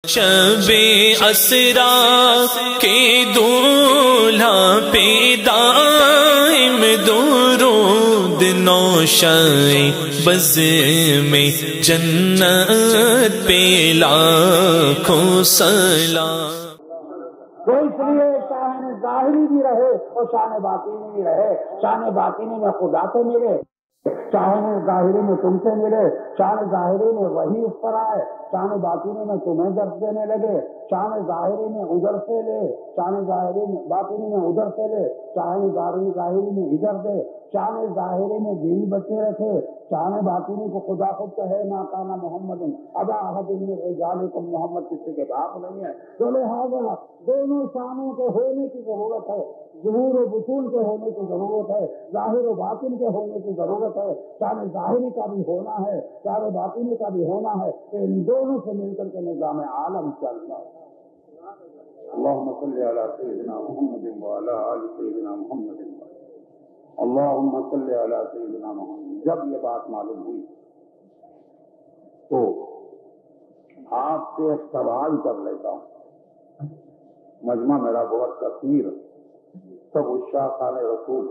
شب اسرا کے دولہا پہ دائم درود نوشائے بز میں جنت پہ لاکھوں سلام۔ تو اس لیے شان ظاہری بھی رہے اور شان باطنی بھی رہے۔ شان باطنی میں خدا سے ملے، شان ظاہری میں تم سے ملے، شان ظاہری میں وہی اس پر آئے، شان باطنی میں تمہیں درد دینے لگے، شان ظاہری میں ادھر سے لے، شان ظاہری میں باطنی میں ادھر سے لے، شان ظاہری میں ادھر دے، شان ظاہری میں بیوی بچے رکھے، شان باطنی کو خدا خود کہے ما کان محمد ابا احد من رجالکم، محمد کسی کے باپ نہیں ہے۔ تو لہٰذا دونوں شانوں کے ہونے کی ضرورت ہے، ظہور و بطون کے ہونے کی ضرورت ہے، ظاہر و باطن کے ہونے کی ضرورت ہے۔ شان ظاہری کا بھی ہونا ہے، شان باطنی کا بھی ہونا ہے، کہ ان دونوں سے مل کر کے نظام عالم چلنا ہے۔ اللہم صلی علی سیدنا محمد وعلی آل سیدنا محمد، اللہم صلی علی سیدنا محمد۔ جب یہ بات معلوم ہوئی تو آپ سے ایک سوال کر لیتا ہوں، مجمع میرا بہت کثیر ہے، سب عشاقان رسول،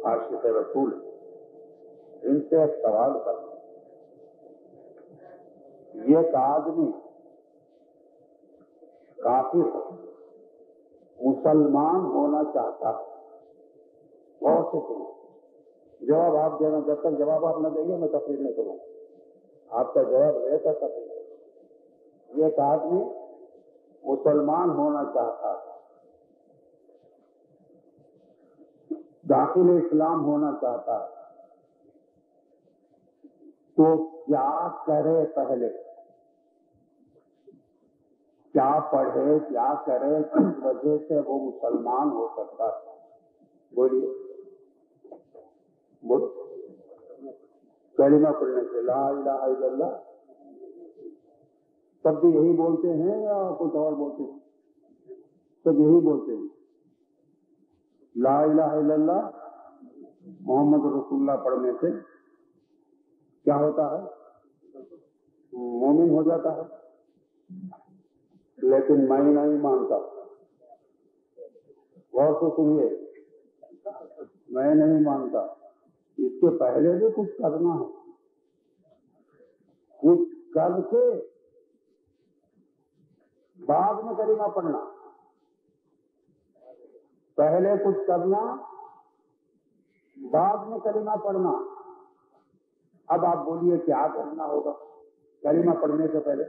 عاشق رسول، ان سے ایک سوال کر، یہ ایک آدمی کافر مسلمان ہونا چاہتا ہے، بہت سے جواب آپ دینا، جب تک جواب آپ نہ دیں گے میں تقریر نہیں کروں، آپ کا جواب لے کر تقریر۔ یہ ایک آدمی مسلمان ہونا چاہتا ہے، داخل اسلام ہونا چاہتا ہے، تو کیا کرے؟ پہلے کیا پڑھے، کیا کرے، کس وجہ سے وہ مسلمان ہو سکتا ہے؟ بولیے۔ کلمہ پڑھنے سے، لا الہ الا اللہ، سب بھی یہی بولتے ہیں یا کچھ اور بولتے ہیں؟ سب یہی بولتے ہیں، لا الہ الا اللہ محمد رسول اللہ پڑھنے سے کیا ہوتا ہے؟ مومن ہو جاتا ہے۔ لیکن میں نہیں مانتا، غور سے سنیے، میں نہیں مانتا، اس کے پہلے بھی کچھ کرنا ہے، کچھ کر کے بعد میں کلمہ پڑھنا، پہلے کچھ کرنا بعد میں کلمہ پڑھنا۔ اب آپ بولیے کیا کرنا ہوگا کلمہ پڑھنے سے پہلے؟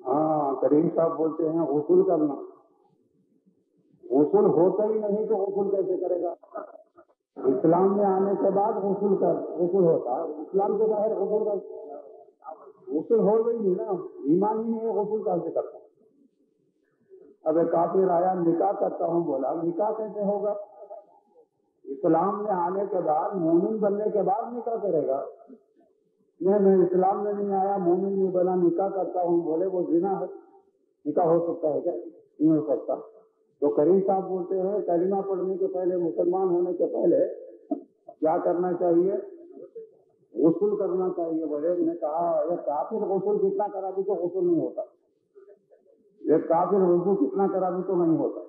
ہاں، کریم صاحب بولتے ہیں غسل کرنا۔ غسل ہوتا ہی نہیں تو غسل کیسے کرے گا؟ اسلام میں آنے کے بعد غسل ہوتا ہے، اسلام کے باہر غسل ہو گئی نہیں نا، ایمان ہی نہیں ہے، غسل کیسے کرتا؟ اب ایک کافر آیا، نکاح کرتا ہوں، بولا نکاح کیسے ہوگا؟ اسلام میں آنے کے بعد، مومن بننے کے بعد نکاح کرے گا؟ میں اسلام میں نہیں آیا، مومن نہیں بنا، نکاح کرتا ہوں، بولے وہ زنا ہے، نکاح ہو سکتا ہے کیا؟ نہیں ہو سکتا۔ تو کریم صاحب بولتے ہیں کلمہ پڑھنے کے پہلے، مسلمان ہونے کے پہلے کیا کرنا چاہیے؟ غسل کرنا چاہیے۔ بولے میں نے کہا یہ کافر غسل کتنا کرا بھی تو غسل نہیں ہوتا، یہ کافر وضو کتنا کرا بھی تو نہیں ہوتا۔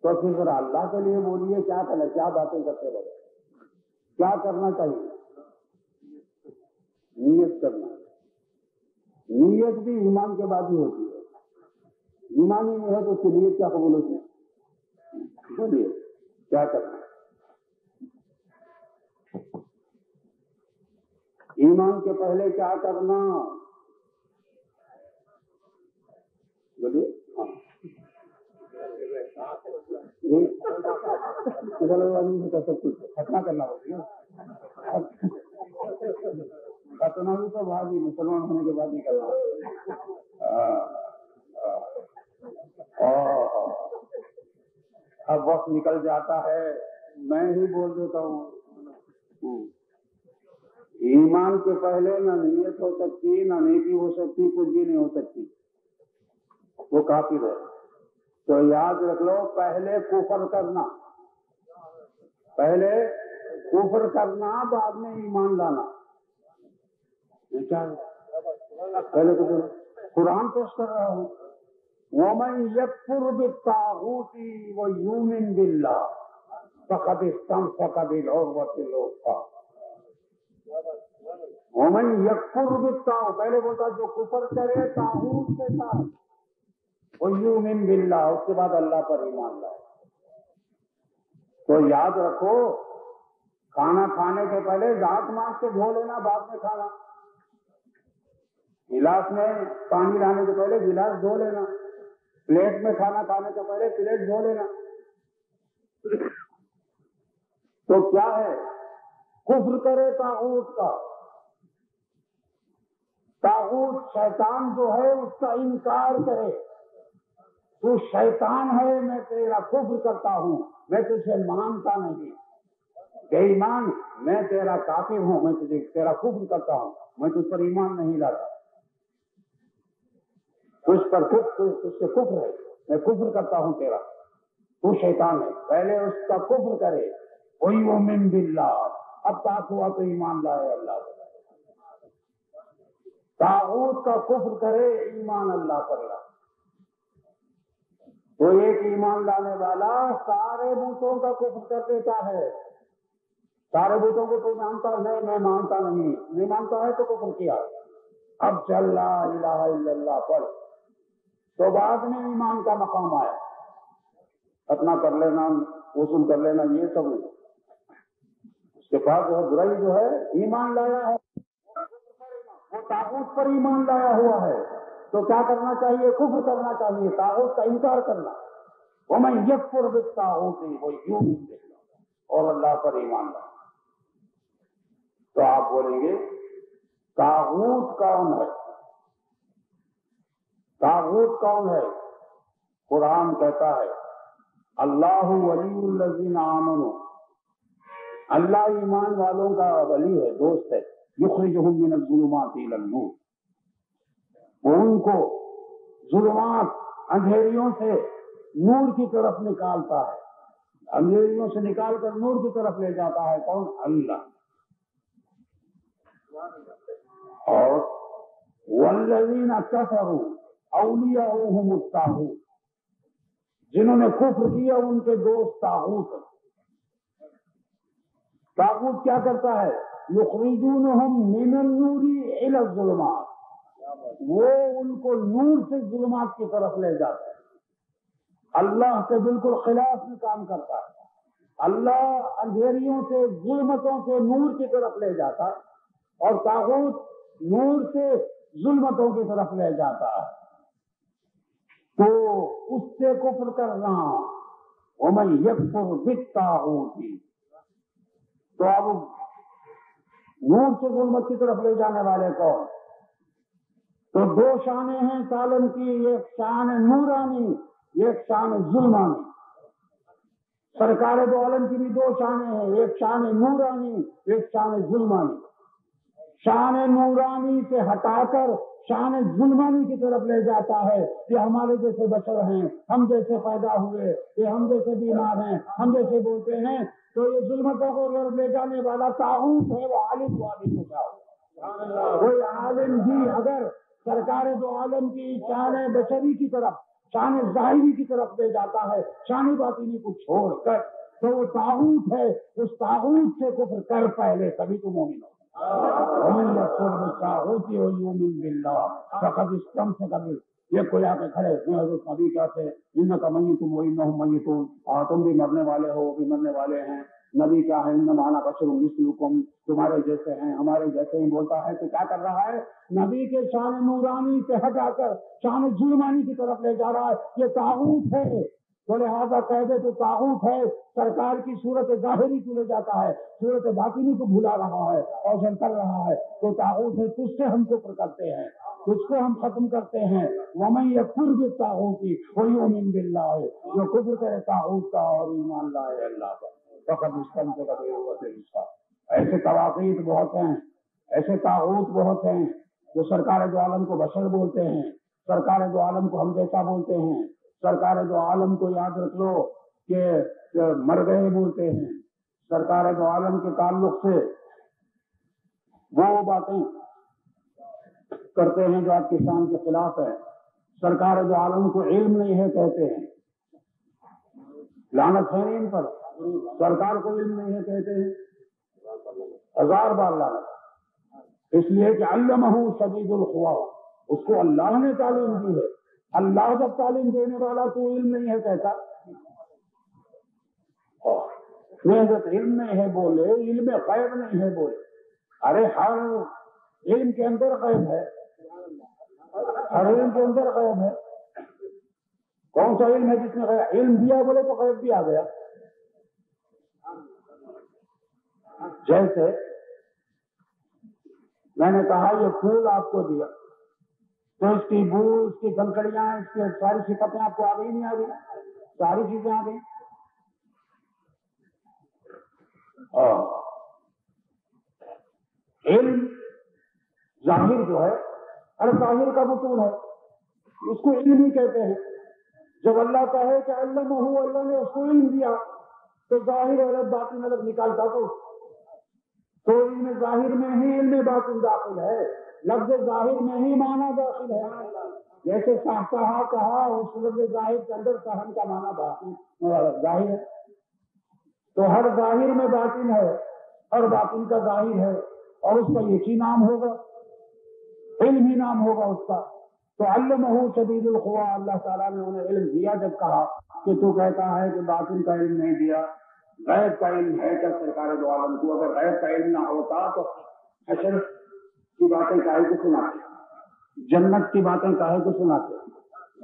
تو پھر اللہ کے لیے بولیے کیا کرنا، کیا باتیں کرتے رہے، کیا کرنا چاہیے؟ نیت کرنا۔ نیت بھی ایمان کے بعد ہی ہوتی ہے، ایمان ہی نہیں ہے تو اس کی نیت کیا قبول ہوتی ہے؟ بولیے کیا کرنا؟ ایمان کے پہلے کیا کرنا؟ بولیے۔ سب کچھ ختم کرنا ہوگا، ختنا بھی تو بعد ہی، مسلمان ہونے کے بعد ہی کرنا۔ اب وقت نکل جاتا ہے، میں ہی بول دیتا ہوں، ایمان کے پہلے نہ نیت ہو سکتی، نہ نیکی ہو سکتی، کچھ بھی نہیں ہو سکتی، وہ کافر ہے۔ تو یاد رکھ لو، پہلے کفر کرنا، پہلے کفر کرنا، بعد میں ایمان لانا۔ پہلے کفر قرآن پیش کر رہا ہوں. وَمَن يَكْفُرْ بِالطَّاغُوتِ وَيُؤْمِن بِاللَّهِ فَقَدِ اسْتَمْسَكَ بِالْعُرْوَةِ الْوُثْقَىٰ. وَمَن يَكْفُرْ بِالطَّاغُوتِ، پہلے بولتا جو کفر کرے طاغوت کے ساتھ، وَيُؤْمِن بِاللَّهِ، اس کے بعد اللہ پر ایمان لائے. تو یاد رکھو، کھانا کھانے کے پہلے ذات مانگ کے دھو لینا، بعد میں کھانا. گلاس میں پانی لانے کے پہلے گلاس دھو لینا، پلیٹ میں کھانا کھانے کے پہلے پلیٹ دھو لینا. تو کیا ہے؟ کفر کرے طاغوت کا. طاغوت شیطان جو ہے اس کا انکار کرے، تو شیطان ہے، میں تیرا کفر کرتا ہوں، میں تجھے مانتا نہیں. بے ایمان، میں تیرا کافر ہوں، میں تجھے تیرا کفر کرتا ہوں، میں تجھ پر ایمان نہیں لاتا. تجھ پر تجھ سے کفر ہے، میں کفر کرتا ہوں تیرا، تو شیطان ہے. پہلے اس کا کفر کرے، وَيُؤْمِن بِاللَّهِ، اب طاقت ہوا تو ایمان لائے اللہ پر. طاغوت کا کفر کرے، ایمان اللہ پر لائے. تو ایک ایمان لانے والا سارے بتوں کا کفر کر دیتا ہے. سارے بتوں کو تو مانتا ہے، میں مانتا نہیں مانتا ہے تو کفر کیا. اب چل لا الہ الا اللہ پڑھ، تو بعد میں ایمان کا مقام آیا. ختنہ کر لینا، غسل کر لینا، یہ سب نہیں. اس کے بعد جو ہے برائی جو ہے ایمان لایا ہے، وہ طاغوت پر ایمان لایا ہوا ہے. تو کیا کرنا چاہیے؟ کفر کرنا چاہیے، طاغوت کا انکار کرنا. وَمَن يَكْفُرْ بِالطَّاغُوتِ وَيُؤْمِن بِاللَّهِ، اور اللہ پر ایمان لانا. تو آپ بولیں گے طاغوت کون ہے؟ طاغوت کون ہے؟ قرآن کہتا ہے اللہ ولی الذین آمنوا، اللہ ایمان والوں کا ولی ہے، دوست ہے. یخرجہم من الظلمات الی النور، وہ ان کو ظلمات، اندھیریوں سے نور کی طرف نکالتا ہے. اندھیریوں سے نکال کر نور کی طرف لے جاتا ہے. کون؟ اللہ. اور والذین کفروا اولیاؤہم الطاغوت، جنہوں نے کفر کیا ان کے دوست طاغوت. طاغوت کیا کرتا ہے؟ یخرجونہم من النور الی الظلمات، وہ ان کو نور سے ظلمات کی طرف لے جاتا ہے. اللہ کے بالکل خلاف میں کام کرتا ہے. اللہ اندھیریوں سے، ظلمتوں سے نور کی طرف لے جاتا، اور طاغوت نور سے ظلمتوں کی طرف لے جاتا ہے. تو اس سے کفر کرنا. وَمَن يَكْفُرْ بِالطَّاغُوتِ، تو اب نور سے ظلمت کی طرف لے جانے والے کون؟ تو دو شانیں ہیں اس عالم کی، ایک شان نورانی، ایک شان ظلمانی. سرکار دو عالم کی بھی دو شانیں ہیں، ایک شان نورانی، ایک شان ظلمانی. شان نورانی سے ہٹا کر شان ظلمانی کی طرف لے جاتا ہے کہ ہمارے جیسے بشر ہیں، ہم جیسے پیدا ہوئے، یہ ہم جیسے بیمار ہیں، ہم جیسے بولتے ہیں. تو یہ ظلمتوں کو لے جانے والا طاغوت ہے، وہ عالم والی ہوتا ہے. کوئی عالم بھی اگر سرکار دو عالم کی شان بشری کی طرف، شان ظاہری کی طرف لے جاتا ہے، شان باطنی کو چھوڑ کر، تو وہ طاغوت ہے. اس طاغوت سے کفر کر پہلے، تبھی تو مومن ہو. وَمَن يَكْفُرْ بِالطَّاغُوتِ وَيُؤْمِن بِاللَّهِ فَقَدِ اسْتَمْسَكَ بِالْعُرْوَةِ. یہ کوئی آ کے کھڑے میں حضرت نبی کہتے اِنَّكَ مَيِّتٌ وَإِنَّهُم مَّيِّتُونَ، اور تم بھی مرنے والے ہو، وہ بھی مرنے والے ہیں. نبی کیا ہے؟ اِنَّمَا أَنَا بَشَرٌ مِثْلُكُمْ، تمہارے جیسے ہیں، ہمارے جیسے ہی بولتا ہے. تو کیا کر رہا ہے؟ نبی کے شان نورانی سے ہٹا کر شان ظلمانی کی طرف لے جا رہا ہے. یہ طاغوت ہے. تو لہٰذا کہہ دے تو طاغوت ہے. سرکار کی صورت ظاہری کو لے جاتا ہے، صورت باطنی کو بھلا رہا ہے اور جل کر رہا ہے. تو طاغوت ہے. تجھ سے ہم کفر کرتے ہیں، تجھ کو ہم ختم کرتے ہیں. وَمَن يَكْفُرْ بِالطَّاغُوتِ وَيُؤْمِن بِاللَّهِ، جو کفر کرے طاغوت کا اور ایمان لائے اللہ پر، فقد استمسك بالعروة الوثقى. ایسے طواغیت بہت ہیں، ایسے طاغوت بہت ہیں جو سرکار دو عالم کو بشر بولتے ہیں، سرکار دو عالم کو ہم جیسا بولتے ہیں، سرکار دو عالم کو یاد رکھ لو کہ مر گئے بولتے ہیں. سرکار دو عالم کے تعلق سے وہ باتیں کرتے ہیں جو آپ کی شان کے خلاف ہے. سرکار دو عالم کو علم نہیں ہے کہتے ہیں. لعنت ہے ان پر. سرکار کو علم نہیں ہے کہتے ہیں. 1000 بار لعنت. اس لیے کہ علمہ شدید القویٰ، اس کو اللہ نے تعلیم دی ہے. اللہ جب تعلیم دینے والا تو علم نہیں ہے کہتا. حضرت علم نہیں ہے بولے، علم غیب نہیں ہے بولے. ارے ہر علم کے اندر غیب ہے. ہر علم کے اندر غیب ہے. کون سا علم ہے جس میں غیب علم دیا بولے تو غیب بھی آ گیا. جیسے میں نے کہا یہ پھول آپ کو دیا تو اس کی بو، اس کی کنکڑیاں، اس کی ساری صفتیں آپ کو آ گئی نہیں آ گئی؟ ساری چیزیں آ گئی. علم ظاہر جو ہے، ارے ظاہر کا بطول ہے، اس کو علم ہی کہتے ہیں. جب اللہ کہے کہ علمہ، اللہ نے اس کو علم دیا تو ظاہر اور باطن الگ نکالتا تو علم ظاہر میں ہی علم باطن داخل ہے. لفظ ظاہر میں ہی معنی داخل ہے. جیسے صحصحہ کہا، اس لفظ ظاہر کے اندر صحن کا معنی باطن ظاہر ہے. تو ہر ظاہر میں باطن ہے، ہر باطن کا ظاہر ہے، اور اس کا ایک ہی نام ہوگا، علم ہی نام ہوگا اس کا. تو علمہ شدید القویٰ، اللہ تعالیٰ نے انہیں علم دیا. جب کہا کہ تو کہتا ہے کہ باطن کا علم نہیں دیا، غیب کا علم ہے کیا سرکار دو عالم کو؟ اگر غیب کا علم نہ ہوتا تو حشر کی باتیں کاہے کو سناتے، جنت کی باتیں کاہے کو سناتے،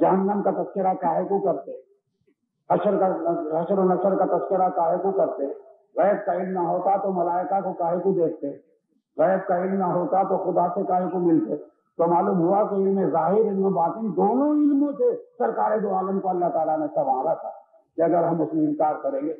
جہنم کا تذکرہ کاہے کو کرتے، حشر و نشر کا تذکرہ کاہے کو کرتے؟ غیب کا علم نہ ہوتا تو ملائکہ کو کاہے کو دیکھتے؟ غیب کا علم نہ ہوتا تو خدا سے کاہے کو ملتے؟ تو معلوم ہوا کہ علم ظاہر، علم باطن دونوں علموں سے سرکار دو عالم کو اللہ تعالیٰ نے سنوارا تھا. کہ اگر ہم اس میں انکار کریں گے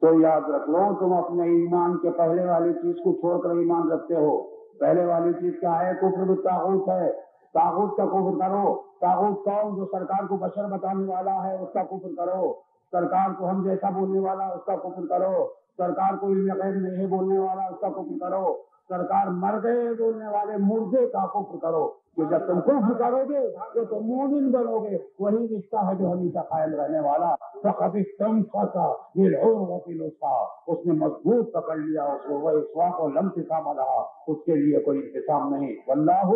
تو یاد رکھ لو تم اپنے ایمان کے پہلے والی چیز کو چھوڑ کر ایمان رکھتے ہو. پہلے والی چیز کیا ہے؟ کفر بالطاغوت ہے. طاغوت کا کفر کرو. طاغوت کون؟ جو سرکار کو بشر بتانے والا ہے اس کا کفر کرو. سرکار کو ہم جیسا بولنے والا اس کا کفر کرو. سرکار کو علم غیب نہیں بولنے والا اس کا کفر کرو. سرکار مر گئے بولنے والے مردے کا کفر کرو. کہ جب تم کفر کرو گے تو تم مومن بنو گے. وہی رشتہ ہے جو ہمیشہ قائم رہنے والا. فقط استمسک بالعروۃ الوثقی، اس نے مضبوط پکڑ لیا اس کو. وَإِصْوَاقُ لَمْ انفصام لها، اس کے لیے کوئی انفصام نہیں. واللہ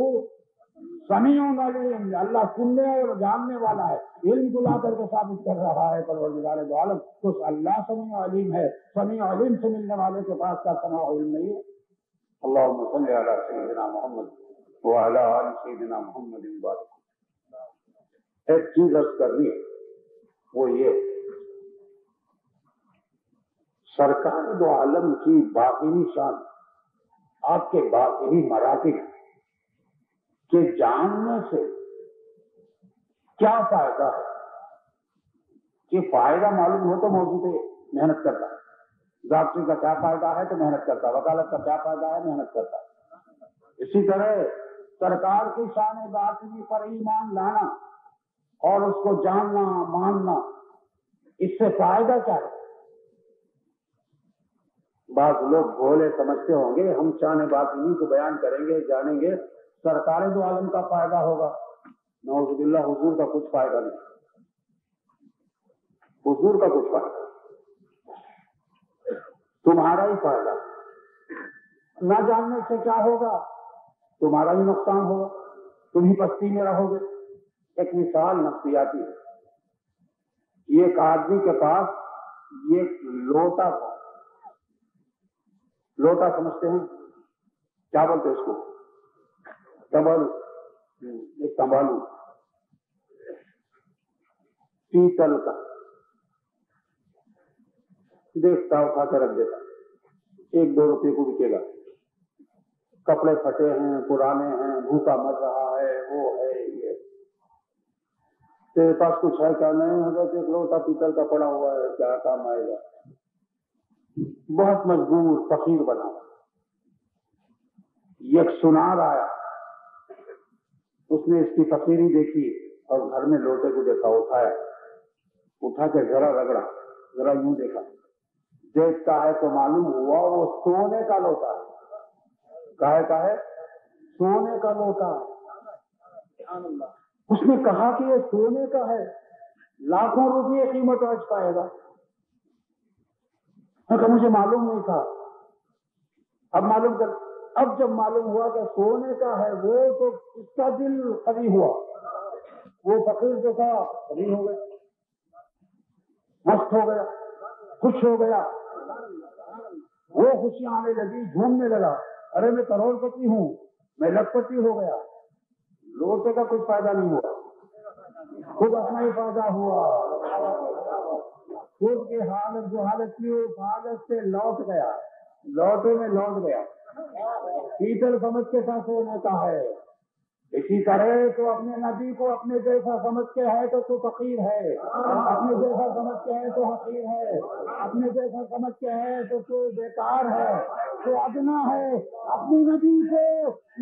سمیع علیم، اللہ سننے اور جاننے والا ہے. علم کو لا کر کے ثابت کر رہا ہے پروردگار دو عالم. تو اللہ سمیع علیم ہے. سمیع علیم سے ملنے والے کے پاس کا سماع علم نہیں ہے. اللہم صلی علی سیدنا محمد وعلی آل سیدنا محمد وبارک. ایک چیز عرض کرنی ہے، وہ یہ سرکار دو عالم کی باطنی شان، آپ کے باطنی مراتب کے جاننے سے کیا فائدہ ہے؟ کہ فائدہ معلوم ہو تو موضوع پہ محنت کرتا ہے. ڈاکٹری کا کیا فائدہ ہے تو محنت کرتا ہے. وکالت کا کیا فائدہ ہے؟ محنت کرتا ہے. اسی طرح سرکار کی شان باطنی پر ایمان لانا اور اس کو جاننا ماننا، اس سے فائدہ کیا ہے؟ بعض لوگ بھولے سمجھتے ہوں گے ہم شان باطنی کو بیان کریں گے جانیں گے سرکار دو عالم کا فائدہ ہوگا. نعوذ باللہ، حضور کا کچھ فائدہ نہیں. حضور کا کچھ فائدہ، تمہارا ہی فائدہ. نہ جاننے سے کیا ہوگا؟ تمہارا ہی نقصان ہوگا، تم ہی پستی میں رہو گے. ایک مثال نفسیاتی ہے. ایک آدمی کے پاس یہ لوٹا تھا. لوٹا سمجھتے ہیں؟ کیا بولتے اس کو؟ تمبالو. ایک تمبالو پیتل کا، دیکھتا اٹھا کے رکھ دیتا. 1-2 روپے کو بکے گا. کپڑے پھٹے ہیں، پرانے ہیں، بھوکا مر رہا ہے، وہ ہے یہ. تیرے پاس کچھ ہے کیا؟ نہیں حضرت، ایک لوٹا پیتل کا پڑا ہوا ہے، کیا کام آئے گا؟ بہت مجبور فقیر بنا. ایک سنار آیا، اس نے اس کی فقیری دیکھی اور گھر میں لوٹے کو دیکھا. اٹھا کے ذرا رگڑا، ذرا یوں دیکھا. دیکھتا ہے تو معلوم ہوا وہ سونے کا لوٹا ہے. کہے کا ہے؟ سونے کا لوٹا، اس نے کہا کہ یہ سونے کا ہے، لاکھوں روپئے قیمت آج پائے گا۔ مجھے معلوم نہیں تھا، اب جب معلوم ہوا کہ سونے کا ہے وہ، تو اس کا دل قوی ہوا، وہ فقیر جو تھا قوی ہو گیا، مست ہو گیا، خوش ہو گیا، وہ خوشیاں آنے لگی، جھومنے لگا، ارے میں کروڑ پتی ہوں، میں لکھ پتی ہو گیا۔ لوٹے کا کچھ فائدہ نہیں ہوا، خود اپنا ہی فائدہ ہوا، خود کی حالت جو حالت تھی اس حالت سے لوٹ گیا، لوٹے میں لوٹ گیا۔ پیتل سمجھ کے ساتھ سونے کا ہے، اسی طرح تو اپنے نبی کو اپنے جیسا سمجھ کے ہے تو فقیر ہے، اپنے جیسا سمجھ کے ہے تو حقیر ہے، اپنے جیسا سمجھ کے ہے تو بیکار ہے، تو ادنا ہے۔ اپنے نبی کو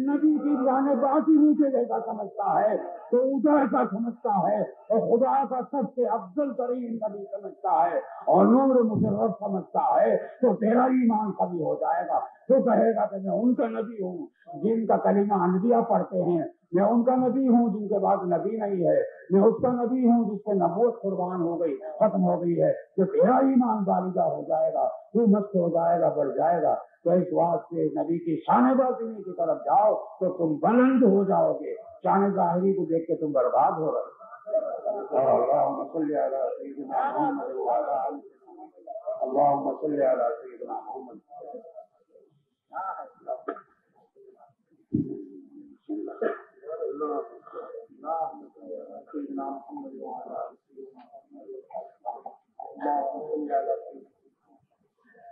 نبی کی جانباز ہی نیچے جیسا سمجھتا ہے تو ادھر کا سمجھتا ہے، اور خدا کا سب سے افضل ترین نبی سمجھتا ہے اور نور مشرف سمجھتا ہے، تو تیرا ایمان قوی ہو جائے گا۔ تو کہے گا کہ میں ان کا نبی ہوں جن کا کلمہ انبیاء پڑھتے ہیں، میں ان کا نبی ہوں جن کے بعد نبی نہیں ہے، میں اس کا نبی ہوں جس سے نبوت قربان ہو گئی، ختم ہو گئی ہے، تو تیرا ایمان بالغہ ہو جائے گا، تو مست ہو جائے گا، بڑھ جائے گا۔ تو اس واسطے نبی کی شان باطنی کی طرف جاؤ تو تم بلند ہو جاؤ گے، شان ظاہری کو دیکھ کے تم برباد ہو رہے ہو۔ اللہم صلی علی سیدنا محمد وعلی آلہ، اللہم صلی علی سیدنا محمد۔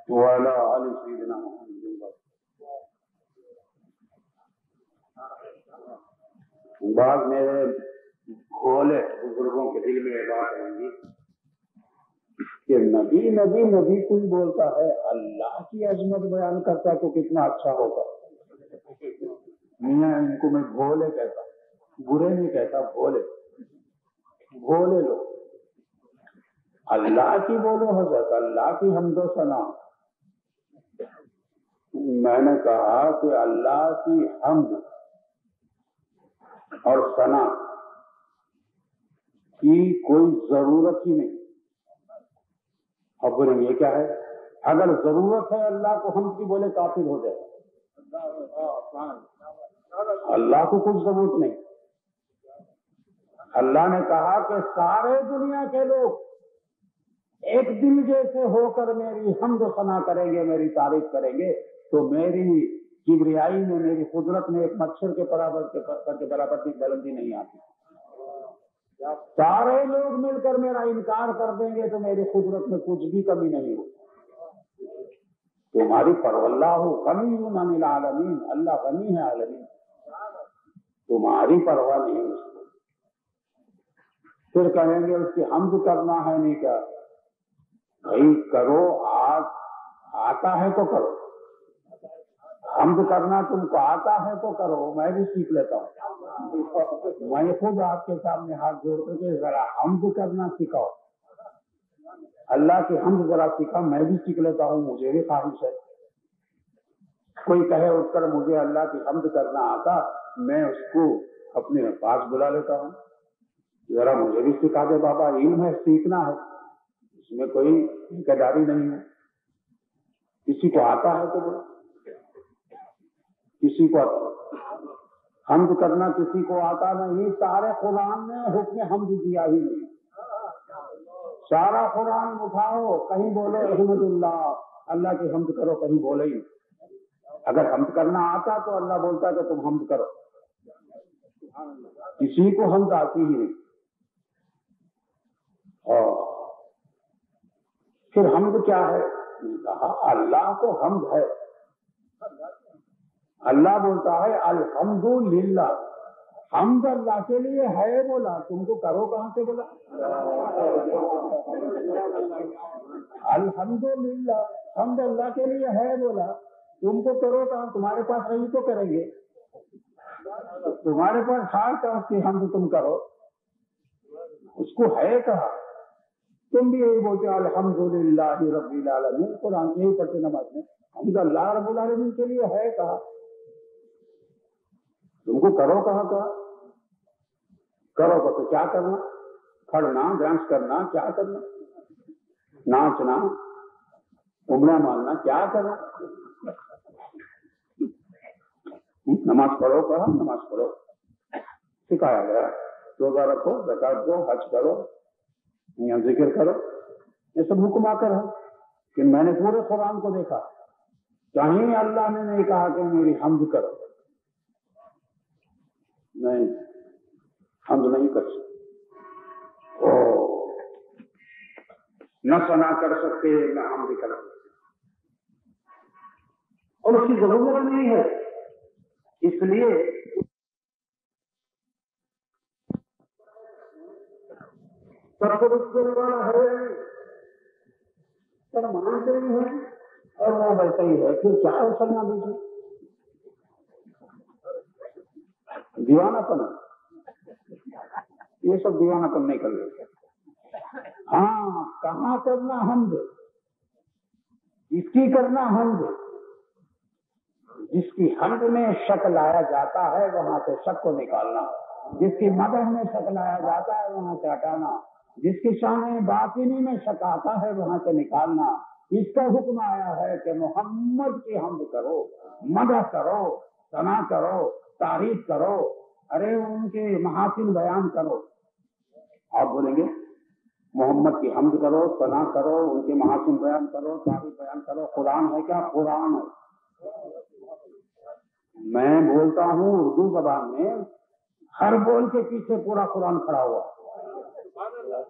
وعلى آل سيدنا محمد۔ بعض میرے بھولے بزرگوں کے دل میں یہ بات رہی کہ نبی نبی نبی کوئی بولتا ہے، اللہ کی عظمت بیان کرتا ہے تو کتنا اچھا ہوگا۔ میاں ان کو میں بھولے کہتا، برے نہیں کہتا، بھولے بھولے لوگ۔ اللہ کی بولو حضرت، اللہ کی حمد و ثنا۔ میں نے کہا کہ اللہ کی حمد اور ثنا کی کوئی ضرورت ہی نہیں۔ اب بولیں یہ کیا ہے؟ اگر ضرورت ہے اللہ کو حمد کی، بولے کافر ہو جائے۔ اللہ کو کچھ ضرورت نہیں۔ اللہ نے کہا کہ سارے دنیا کے لوگ ایک دل جیسے ہو کر میری حمد و ثنا کریں گے، میری تعریف کریں گے، تو میری کبریائی میں، میری قدرت میں ایک مچھر کے برابر کی بلندی نہیں آتی۔ سارے لوگ مل کر میرا انکار کر دیں گے تو میری قدرت میں کچھ بھی کمی نہیں ہوگی۔ تمہاری پرولہ ہو غنی عن العالمین، اللہ غنی ہے عالمین، تمہاری پرواہ نہیں اس کو۔ پھر کہیں گے اس کی حمد کرنا ہے، نہیں کیا بھائی کرو، آتا ہے تو کرو، حمد کرنا تم کو آتا ہے تو کرو، میں بھی سیکھ لیتا ہوں۔ میں خود آپ کے سامنے ہاتھ جوڑ کر کے ذرا حمد کرنا سکھاؤ، اللہ کی حمد ذرا سکھا، میں بھی سیکھ لیتا ہوں، مجھے بھی خواہش ہے۔ کوئی کہے اٹھ کر مجھے اللہ کی حمد کرنا آتا، میں اس کو اپنے پاس بلا لیتا ہوں، ذرا مجھے بھی سکھا دے بابا، علم ہے، سیکھنا ہے، اس میں کوئی ٹھیکیداری نہیں ہے۔ کسی کو آتا ہے تو بولو، کسی کو حمد کرنا کسی کو آتا نہیں۔ سارے قرآن نے حکم حمد دیا ہی نہیں، سارا قرآن اٹھاؤ، کہیں بولو احمد اللہ، اللہ کی حمد کرو، کہیں بولے ہی۔ اگر حمد کرنا آتا تو اللہ بولتا کہ تم حمد کرو، کسی کو حمد آتی ہی نہیں۔ پھر حمد کیا ہے؟ کہا اللہ کو حمد ہے، اللہ بولتا ہے الحمدللہ، حمد اللہ کے لیے ہے، بولا تم کو کرو کہاں سے بولا؟ الحمدللہ، حمد اللہ کے لیے ہے، بولا تم کو کرو کہاں؟ تمہارے پاس رہی تو کریں گے، تمہارے پاس خاص طرح کی حمد تم کرو، اس کو ہے کہا۔ تم بھی یہی بولتے الحمدللہ رب العالمین، قرآن یہی پڑھتے نماز میں، حمد اللہ رب العالمین کے لیے ہے کہا۔ تم کو کرو کہاں کا کرو گا تو کیا کرنا؟ کھڑنا، ڈانس کرنا، کیا کرنا؟ ناچنا، انگلیاں مارنا، کیا کرنا؟ نماز پڑھو کہا؟ نماز پڑھو سکھایا گیا، روزہ رکھو، زکات دو، حج کرو، یا ذکر کرو، یہ سب حکم آ کر ہے. کہ میں نے پورے قرآن کو دیکھا، کہیں اللہ نے نہیں کہا کہ میری حمد کرو. نہیں، حمد نہیں کر سکتے، نہ ثنا کر سکتے، نہ حمد کر سکتے، اور اس کی ضرورت نہیں ہے. اس لیے سب کو اس کو لگانا ہے، سب مانتے ہی ہیں اور وہ ویسا ہی ہے. پھر کیا کرنا دیجیے؟ دیوانہ پن، یہ سب دیوانہ پن نہیں کر لیتے. ہاں، کہاں کرنا حمد؟ اس کی کرنا حمد. جس کی حمد میں شک لایا جاتا ہے وہاں سے شک کو نکالنا، جس کی مدح میں شک لایا جاتا ہے وہاں سے ہٹانا، جس کی شان باطنی میں شک آتا ہے وہاں سے نکالنا. اس کا حکم آیا ہے کہ محمد کی حمد کرو، مدح کرو، ثنا کرو، تعریف کرو، ارے ان کے محاسن بیان کرو. آپ بولیں گے محمد کی حمد کرو، ثنا کرو، ان کے محاسن بیان کرو، تعریف بیان کرو. قرآن ہے کیا؟ قرآن ہے. میں بولتا ہوں اردو زبان میں، ہر بول کے پیچھے پورا قرآن کھڑا ہوا،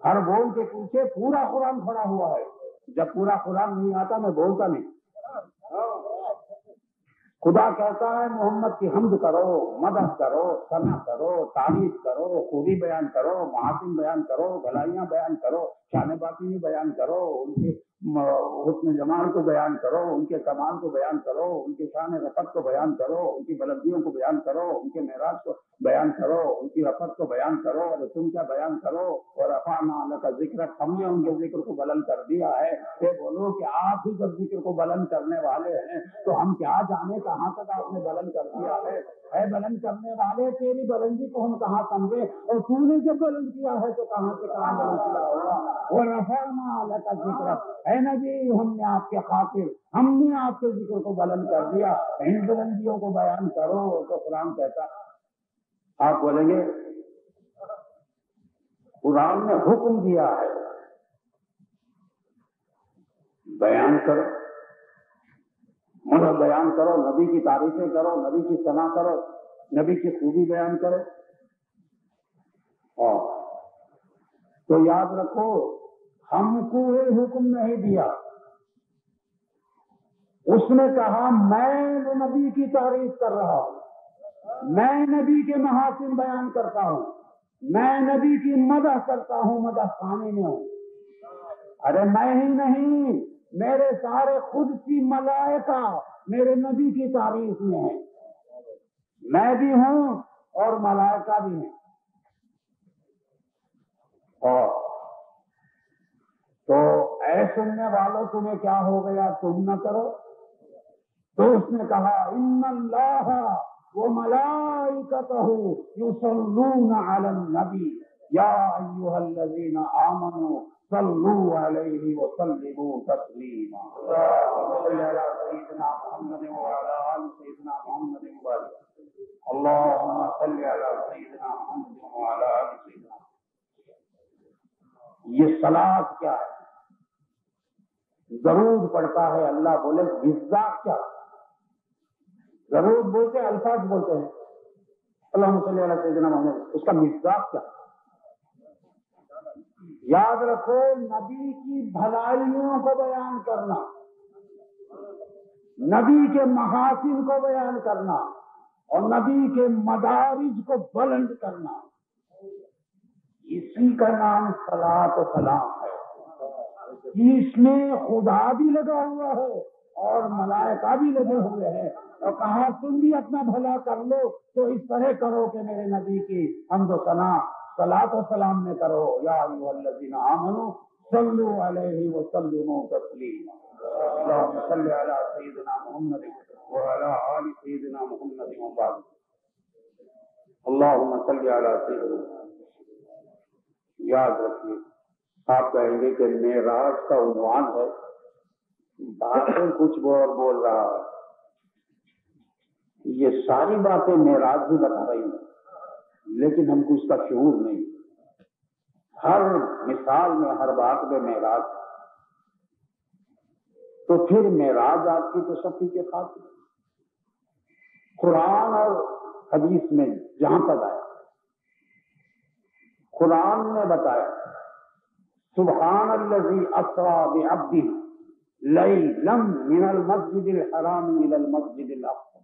ہر بول کے پیچھے پورا قرآن کھڑا ہوا ہے. جب پورا قرآن نہیں آتا میں بولتا نہیں. خدا کہتا ہے محمد کی حمد کرو، مدح کرو، ثنا کرو، تعریف کرو، خوبی بیان کرو، محاسن بیان کرو، بھلائیاں بیان کرو، شان باطنی بیان کرو، ان کے حسن جمال کو بیان کرو، ان کے کمال کو بیان کرو، ان کے شان رفعت کو بیان کرو، ان کی بلندیوں کو بیان کرو، ان کے معراج کو بیان کرو، ان کی رفعت کو بیان کرو. اور تم کیا بیان کرو؟ اور رفعنا لک ذکرک، ہم نے ان کے ذکر کو بلند کر دیا ہے. کہ بولو کہ آپ ہی جب ذکر کو بلند کرنے والے ہیں تو ہم کیا جانے کہاں تک آپ نے بلند کر دیا ہے. اے بلند کرنے والے، تیری بلندی کو ہم کہاں سمجھے، اور تو نے جب بلند کیا ہے تو کہاں سے کہاں بلند کیا ہوگا. اور رفعنا لک ذکرک، اے نبی ہم نے آپ کے خاطر، ہم نے آپ کے ذکر کو بلند کر دیا، ان بلندیوں کو بیان کرو. تو قرآن کہتا، آپ بولیں گے قرآن نے حکم دیا ہے بیان کرو، مدح بیان کرو، نبی کی تعریفیں کرو، نبی کی ثنا کرو، نبی کی خوبی بیان کرو. اور تو یاد رکھو، ہم کو یہ حکم نہیں دیا. اس نے کہا میں نبی کی تعریف کر رہا ہوں، میں نبی کے محاسن بیان کرتا ہوں، میں نبی کی مدح کرتا ہوں، مدح خانے میں ہوں. ارے میں ہی نہیں، میرے سارے خود کی ملائکہ میرے نبی کی تعریف میں ہیں. میں بھی ہوں اور ملائکہ بھی ہیں. اور تو اے سننے والوں تمہیں کیا ہو گیا، تم نہ کرو؟ تو اس نے کہا ان اللہ وملائکتہ یصلون علی النبی یا ایھا الذین آمنوا صلوا علیہ وسلموا تسلیما. صلی علی سیدنا محمد وعلی آل سیدنا محمد وبارک. اللهم صل علی سیدنا محمد وعلی آل سیدنا. یہ صلاۃ کیا ہے؟ درود پڑھتا ہے اللہ، بولے مصداق کیا؟ درود بولتے ہیں، الفاظ بولتے ہیں اللہم صلی علی سیدنا محمد، اس کا مصداق کیا؟ یاد رکھو، نبی کی بھلائیوں کو بیان کرنا، نبی کے محاسن کو بیان کرنا، اور نبی کے مدارج کو بلند کرنا، اسی کا نام صلاۃ و سلام ہے. اس میں خدا بھی لگا ہوا ہے اور ملائکہ بھی لگے ہوئے ہیں. اور کہا تم بھی اپنا بھلا کر لو تو اس طرح کرو کہ میرے نبی کی حمد و ثنا صلاۃ و سلام میں کرو. یا ایھا الذین آمنوا صلوا علیہ وسلموا تسلیما. اللہم صل علی سیدنا محمد وعلی آل سیدنا محمد وبارک. اللہم صلی علی سیدنا۔ یاد رکھیے، آپ کہیں گے کہ معراج کا عنوان ہے، باتیں کچھ بول رہا ہے، یہ ساری باتیں معراج بھی بتا رہی ہیں، لیکن ہم کو اس کا شعور نہیں۔ ہر مثال میں، ہر بات میں معراج، تو پھر معراج آپ کی تشفی کے خاطر قرآن اور حدیث میں جہاں تک آیا، قرآن نے بتایا سبحان الذی اسری بعبدہ لیلا من المسجد الحرام الی المسجد الاقصی،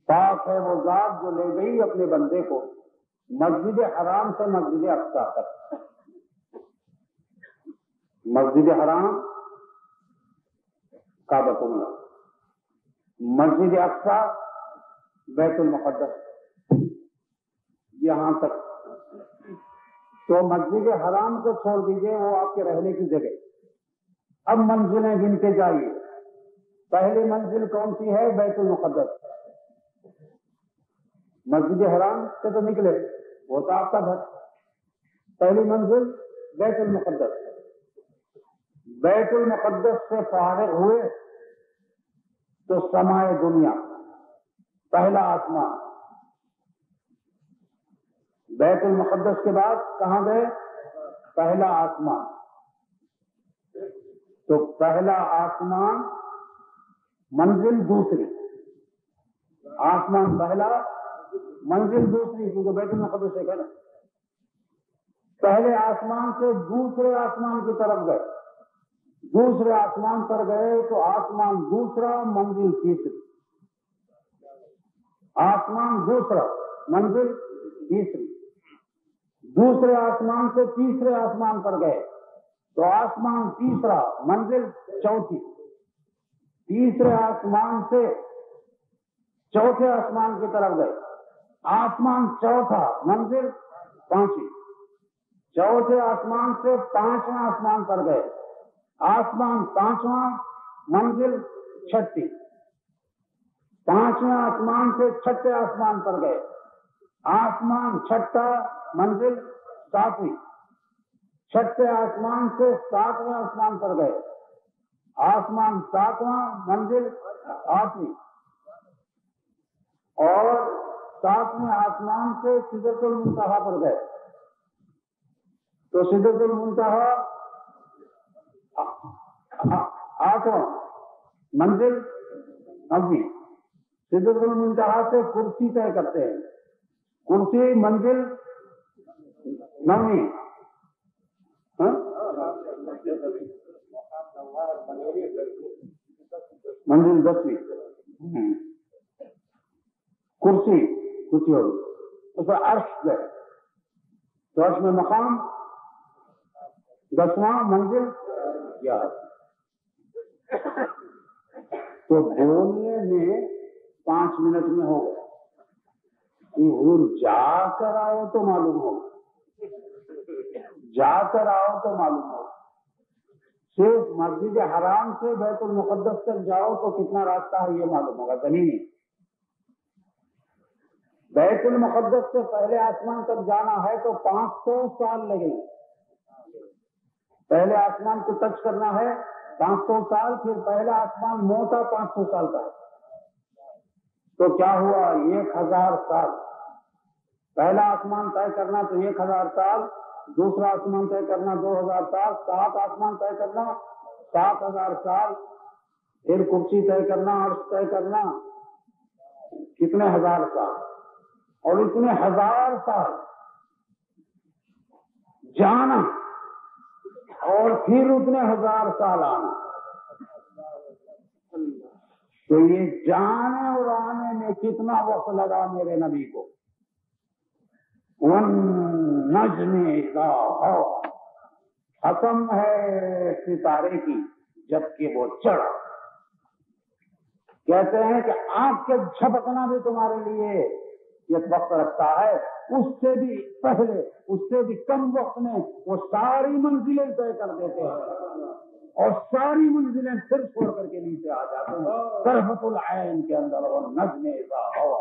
پاک ہے وہ ذات جو لے گئی اپنے بندے کو مسجد حرام سے مسجد اقصی تک۔ مسجد حرام کعبۃ اللہ، مسجد اقصی بیت المقدس، یہاں تک۔ تو مسجد حرام کو چھوڑ دیجئے، وہ آپ کے رہنے کی جگہ۔ اب منزلیں گنتے جائیے۔ پہلی منزل کون سی ہے؟ بیت المقدس۔ مسجد حرام سے تو نکلے، وہ تو آپ کا گھر۔ پہلی منزل بیت المقدس۔ بیت المقدس سے فارغ ہوئے تو سمائے دنیا، پہلا آسمان۔ بیت المقدس کے بعد کہاں گئے؟ پہلا آسمان۔ تو پہلا آسمان، منزل دوسری، آسمان پہلا، منزل دوسری، کیونکہ بیت المقدس سے کہنا پہلے آسمان سے دوسرے آسمان کی طرف گئے، دوسرے آسمان پر گئے تو آسمان دوسرا، منزل تیسری، آسمان دوسرا، منزل تیسری۔ دوسرے آسمان سے تیسرے آسمان پر گئے تو آسمان تیسرا، منزل چوتھی۔ تیسرے آسمان سے چوتھے آسمان کی طرف گئے، آسمان چوتھا، منزل پانچویں۔ چوتھے آسمان سے پانچواں آسمان پر گئے، آسمان پانچواں، منزل چھٹی۔ پانچواں آسمان سے چھٹے آسمان پر گئے، آسمان چھٹا، منزل ساتویں۔ چھٹے آسمان سے ساتویں آسمان پر گئے، آسمان ساتواں، منزل آٹھویں۔ اور ساتویں آسمان سے سدرۃ المنتہا پر گئے تو سدرۃ المنتہا آٹھواں، منزل نویں۔ سدرۃ المنتہا سے کرسی طے کرتے ہیں، کرسی منزل نویں، منزل 10ویں۔ کرسی ہوگی تو پھر عرش گئے تو عرش میں مقام 10واں، منزل 11۔ تو بولنے میں 5 منٹ میں ہو گیا، حضور جا کر آؤ تو معلوم ہو، جا کر آؤ تو معلوم ہو۔ صرف مسجد حرام سے بیت المقدس تک جاؤ تو کتنا راستہ ہے یہ معلوم ہوگا، زمینی۔ بیت المقدس سے پہلے آسمان تک جانا ہے تو 500 سال لگیں گے۔ پہلے آسمان کو ٹچ کرنا ہے 500 سال، پھر پہلا آسمان موٹا 500 سال کا ہے تو کیا ہوا؟ 1000 سال۔ پہلا آسمان طے کرنا تو 1000 سال، دوسرا آسمان طے کرنا 2000 سال، 7 آسمان طے کرنا 7000 سال، پھر کرسی طے کرنا، عرش طے کرنا، کتنے ہزار سال۔ اور اتنے 1000 سال جانا اور پھر اتنے 1000 سال آنا، تو یہ جانے اور آنے میں کتنا وقت لگا میرے نبی کو؟ وَالنَّجْمِ إِذَا هَوَىٰ، قسم ہے ستارے کی جبکہ وہ چڑھا۔ کہتے ہیں کہ آنکھ کے جھپکنا بھی تمہارے لیے ایک وقت رکھتا ہے، اس سے بھی پہلے، اس سے بھی کم وقت میں وہ ساری منزلیں طے کر دیتے ہیں اور ساری منزلیں پھر چھوڑ کر کے نیچے آ جاتے ہیں طرفۃ العین کے اندر۔ وَالنَّجْمِ إِذَا هَوَىٰ،